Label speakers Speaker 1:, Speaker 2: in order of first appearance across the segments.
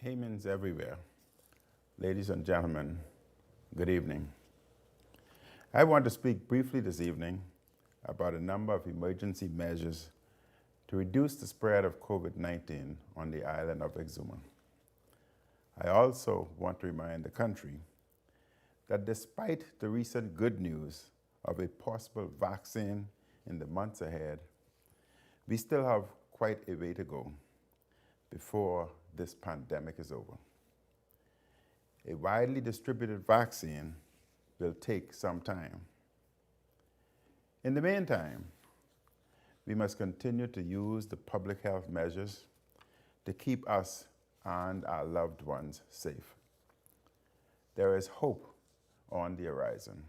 Speaker 1: Bahamians everywhere, ladies and gentlemen, good evening. I want to speak briefly this evening about a number of emergency measures to reduce the spread of COVID-19 on the island of Exuma. I also want to remind the country that despite the recent good news of a possible vaccine in the months ahead, we still have quite a way to go before this pandemic is over. A widely distributed vaccine will take some time. In the meantime, we must continue to use the public health measures to keep us and our loved ones safe. There is hope on the horizon.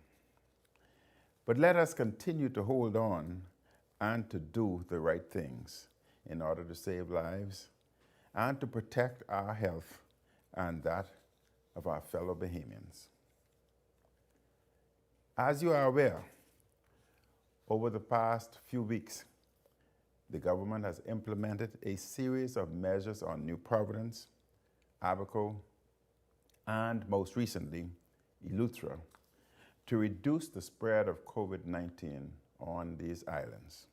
Speaker 1: But let us continue to hold on and to do the right things in order to save lives and to protect our health and that of our fellow Bahamians. As you are aware, over the past few weeks, the government has implemented a series of measures on New Providence, Abaco, and most recently, Eleuthera, to reduce the spread of COVID-19 on these islands.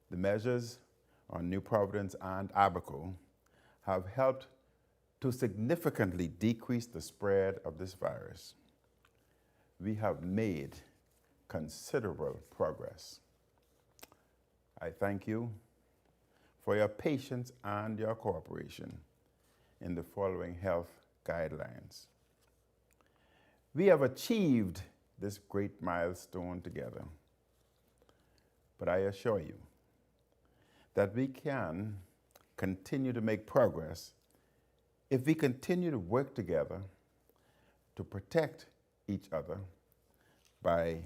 Speaker 1: The measures on New Providence and Abaco have helped to significantly decrease the spread of this virus. We have made considerable progress. I thank you for your patience and your cooperation in the following health guidelines. We have achieved this great milestone together, but I assure you that we can continue to make progress if we continue to work together to protect each other by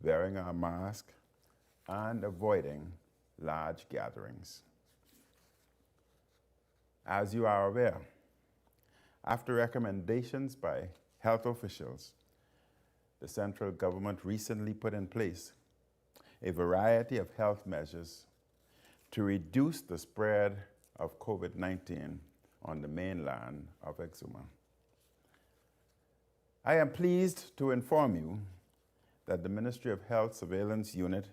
Speaker 1: wearing our mask and avoiding large gatherings. As you are aware, after recommendations by health officials, the central government recently put in place a variety of health measures to reduce the spread of COVID-19 on the mainland of Exuma. I am pleased to inform you that the Ministry of Health Surveillance Unit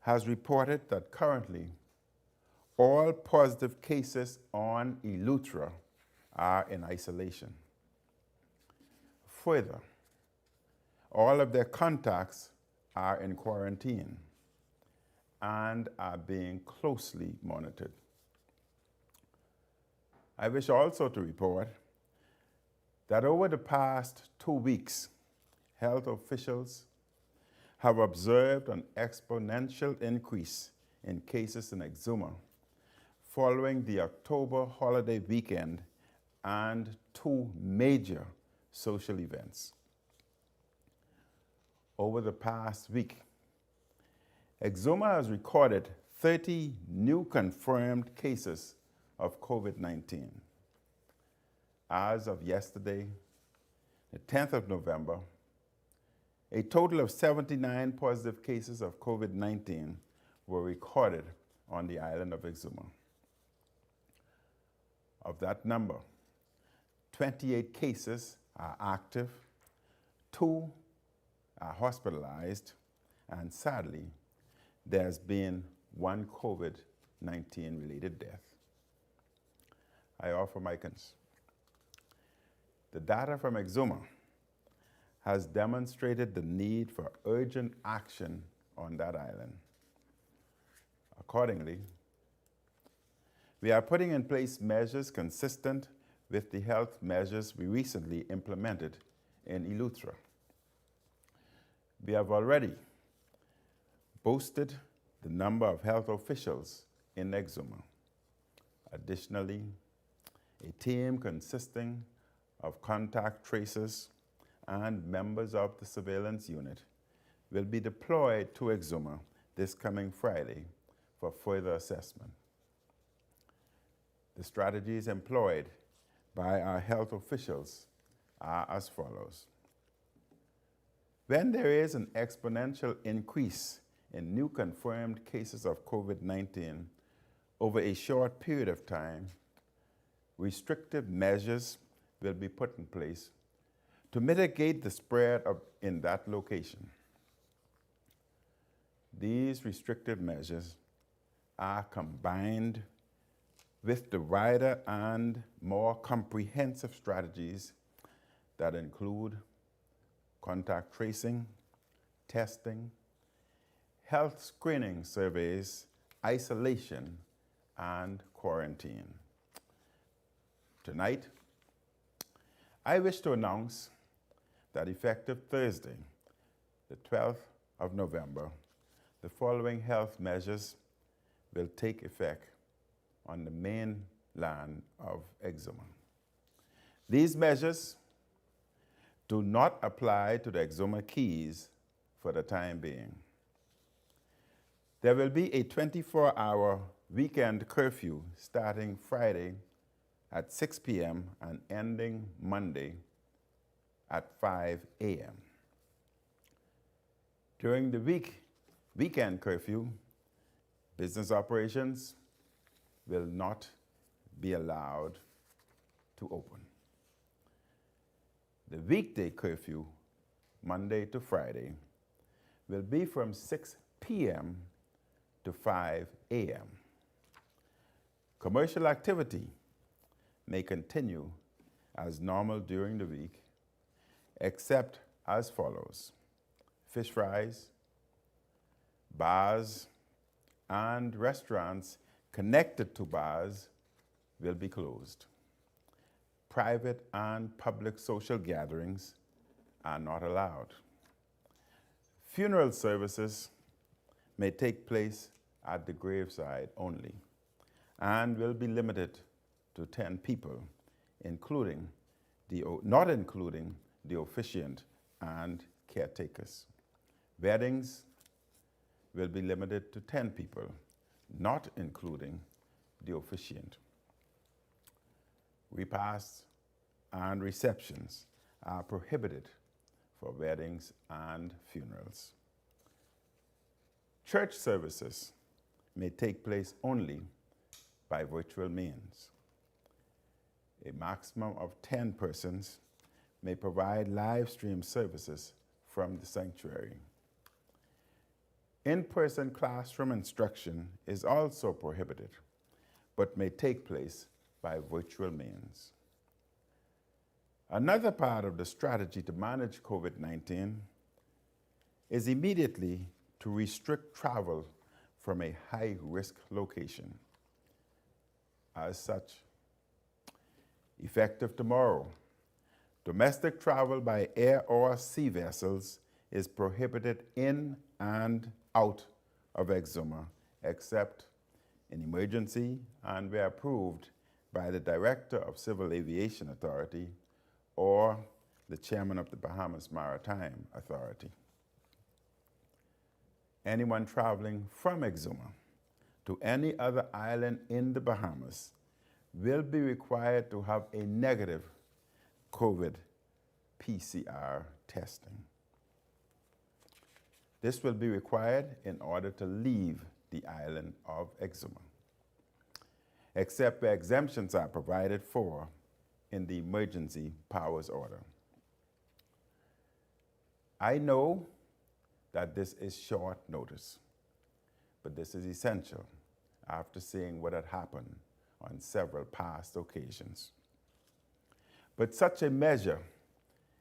Speaker 1: has reported that currently all positive cases on Eleuthera are in isolation. Further, all of their contacts are in quarantine and are being closely monitored. I wish also to report that over the past 2 weeks, health officials have observed an exponential increase in cases in Exuma following the October holiday weekend and 2 major social events. Over the past week, Exuma has recorded 30 new confirmed cases of COVID-19. As of yesterday, the 10th of November, a total of 79 positive cases of COVID-19 were recorded on the island of Exuma. Of that number, 28 cases are active, 2 are hospitalized, and sadly, there's been 1 COVID-19 related death. I offer my concern. The data from Exuma has demonstrated the need for urgent action on that island. Accordingly, we are putting in place measures consistent with the health measures we recently implemented in Eleuthera. We have already boosted the number of health officials in Exuma. Additionally, a team consisting of contact tracers and members of the surveillance unit will be deployed to Exuma this coming Friday for further assessment. The strategies employed by our health officials are as follows. When there is an exponential increase in new confirmed cases of COVID-19 over a short period of time, restrictive measures will be put in place to mitigate the spread in that location. These restrictive measures are combined with the wider and more comprehensive strategies that include contact tracing, testing, health screening surveys, isolation, and quarantine. Tonight, I wish to announce that effective Thursday, the 12th of November, the following health measures will take effect on the mainland of Exuma. These measures do not apply to the Exuma Keys for the time being. There will be a 24-hour weekend curfew starting Friday at 6 p.m. and ending Monday at 5 a.m. During the weekend curfew, business operations will not be allowed to open. The weekday curfew, Monday to Friday, will be from 6 p.m. to 5 a.m. Commercial activity may continue as normal during the week, except as follows: fish fries, bars, and restaurants connected to bars will be closed. Private and public social gatherings are not allowed. Funeral services may take place at the graveside only and will be limited to 10 people, not including the officiant and caretakers. Weddings will be limited to 10 people, not including the officiant. Repasts and receptions are prohibited for weddings and funerals. Church services may take place only by virtual means. A maximum of 10 persons may provide live stream services from the sanctuary. In-person classroom instruction is also prohibited, but may take place by virtual means. Another part of the strategy to manage COVID-19 is immediately to restrict travel from a high-risk location. As such, effective tomorrow, domestic travel by air or sea vessels is prohibited in and out of Exuma, except in emergency and where approved by the Director of Civil Aviation Authority or the Chairman of the Bahamas Maritime Authority. Anyone traveling from Exuma to any other island in the Bahamas will be required to have a negative COVID PCR testing. This will be required in order to leave the island of Exuma, except where exemptions are provided for in the emergency powers order. I know that this is short notice, but this is essential after seeing what had happened on several past occasions. But such a measure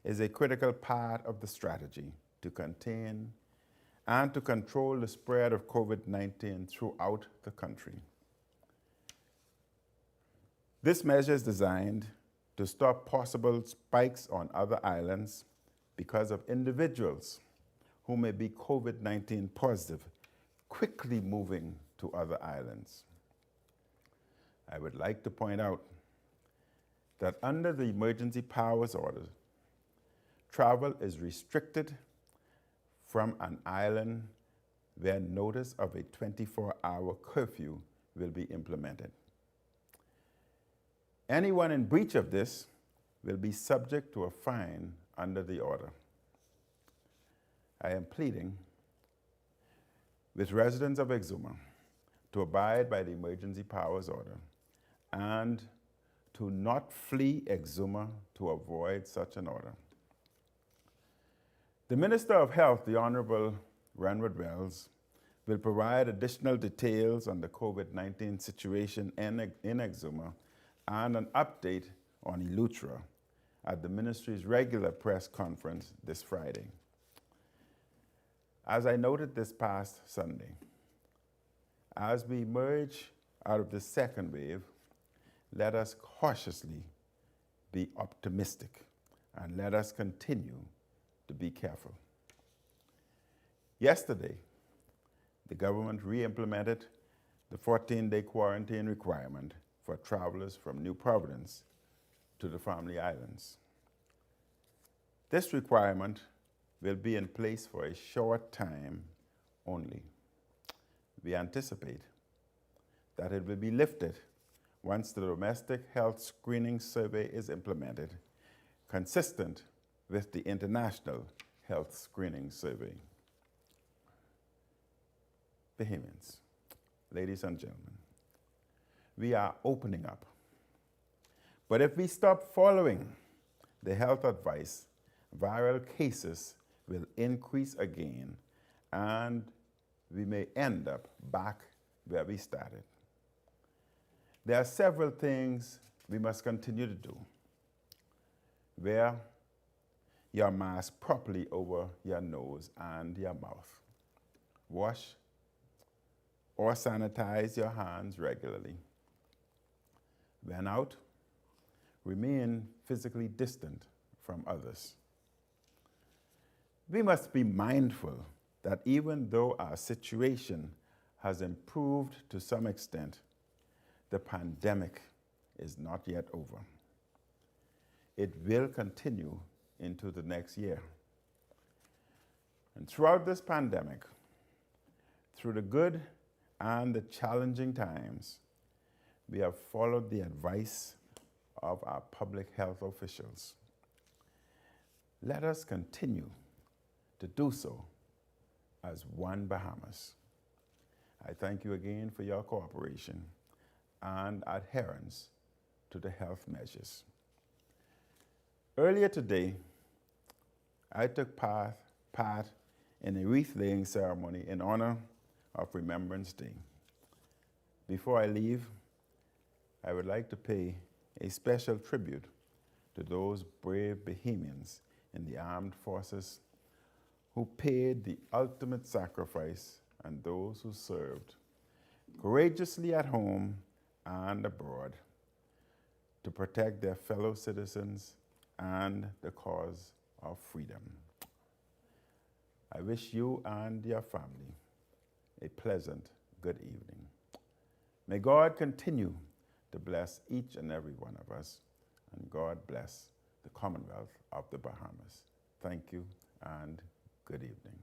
Speaker 1: is a critical part of the strategy to contain and to control the spread of COVID-19 throughout the country. This measure is designed to stop possible spikes on other islands because of individuals who may be COVID-19 positive quickly moving to other islands. I would like to point out that under the emergency powers order, travel is restricted from an island where notice of a 24-hour curfew will be implemented. Anyone in breach of this will be subject to a fine under the order. I am pleading with residents of Exuma to abide by the emergency powers order and to not flee Exuma to avoid such an order. The Minister of Health, the Honorable Renwood Wells, will provide additional details on the COVID-19 situation in Exuma and an update on Eleuthera at the ministry's regular press conference this Friday. As I noted this past Sunday, as we emerge out of the second wave, let us cautiously be optimistic and let us continue to be careful. Yesterday, the government re-implemented the 14-day quarantine requirement for travelers from New Providence to the Family Islands. This requirement will be in place for a short time only. We anticipate that it will be lifted once the domestic health screening survey is implemented, consistent with the International Health Screening Survey. Bahamians, ladies and gentlemen, we are opening up. But if we stop following the health advice, viral cases will increase again and we may end up back where we started. There are several things we must continue to do. Wear your mask properly over your nose and your mouth. Wash or sanitize your hands regularly. When out, remain physically distant from others. We must be mindful that even though our situation has improved to some extent, the pandemic is not yet over. It will continue into the next year. And throughout this pandemic, through the good and the challenging times, we have followed the advice of our public health officials. Let us continue to do so as one Bahamas. I thank you again for your cooperation and adherence to the health measures. Earlier today, I took part in a wreath-laying ceremony in honor of Remembrance Day. Before I leave, I would like to pay a special tribute to those brave Bahamians in the armed forces who paid the ultimate sacrifice and those who served courageously at home and abroad to protect their fellow citizens and the cause of freedom. I wish you and your family a pleasant good evening. May God continue to bless each and every one of us, and God bless the Commonwealth of the Bahamas. Thank you and good evening.